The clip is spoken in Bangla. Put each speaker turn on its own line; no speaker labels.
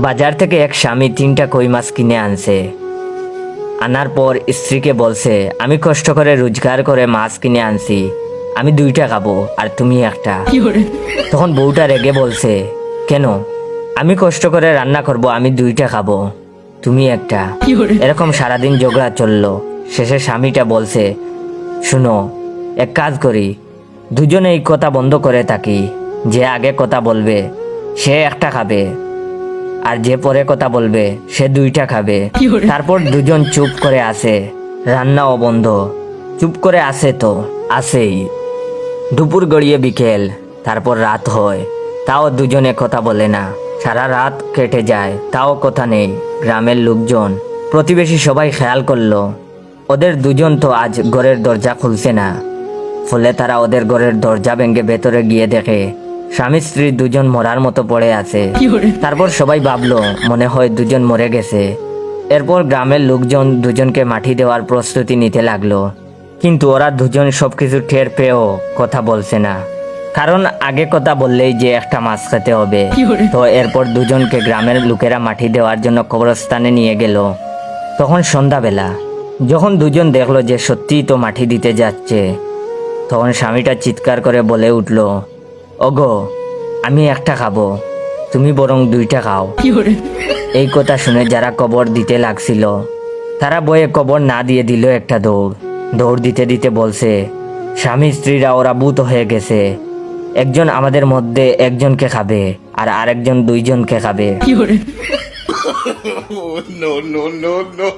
বাজার থেকে এক স্বামী 3টা কই মাছ কিনে আনছে। আনার পর স্ত্রীকে বলছে, আমি কষ্ট করে রোজগার করে মাছ কিনে আনছি, আমি 2টা খাবো আর তুমি একটা। তখন বউটা রেগে বলছে, কেন? আমি কষ্ট করে রান্না করব, আমি 2টা খাবো, তুমি একটা। এরকম সারাদিন ঝগড়া চললো। শেষে স্বামীটা বলছে, শুনো, এক কাজ করি, দুজনে এই কথা বন্ধ করে থাকি, যে আগে কথা বলবে সে একটা খাবে, আর যে পরে কথা বলবে সে 2টা খাবে। তারপর দুজন চুপ করে আসে, রান্নাও বন্ধ, চুপ করে আসে তো আসেই। দুপুর গড়িয়ে বিকেল, তারপর রাত হয়, তাও দুজনে কথা বলে না। সারা রাত কেটে যায়, তাও কথা নেই। গ্রামের লোকজন, প্রতিবেশী সবাই খেয়াল করলো ওদের দুজন তো আজ ঘরের দরজা খুলছে না। ফলে তারা ওদের ঘরের দরজা ভেঙে ভেতরে গিয়ে দেখে স্বামী স্ত্রী দুজন মরার মতো পড়ে আছে। তারপর সবাই ভাবলো মনে হয় দুজন মরে গেছে। এরপর গ্রামের লোকজন দুজনকে মাটি দেওয়ার প্রস্তুতি নিতে লাগলো, কিন্তু ওরা দুজন সবকিছু টের পেয়েও কথা বলছে না, কারণ আগে কথা বললেই যে একটা মাছ খেতে হবে। তো এরপর দুজনকে গ্রামের লোকেরা মাটি দেওয়ার জন্য কবরস্থানে নিয়ে গেল। তখন সন্ধ্যাবেলা যখন দুজন দেখলো যে সত্যিই তো মাটি দিতে যাচ্ছে, তখন স্বামীটা চিৎকার করে বলে উঠল, ওগো, আমি একটা খাবো, তুমি বরং 2টা খাও। এই কথা শুনে যারা কবর দিতে লাগছিল তারা বয়ে কবর না দিয়ে দিল একটা দৌড় দিতে দিতে বলছে, স্বামী স্ত্রীরা ওরা ভূত হয়ে গেছে, একজন আমাদের মধ্যে একজনকে খাবে আর আরেকজন 2জনকে খাবে।
no, no, no, no.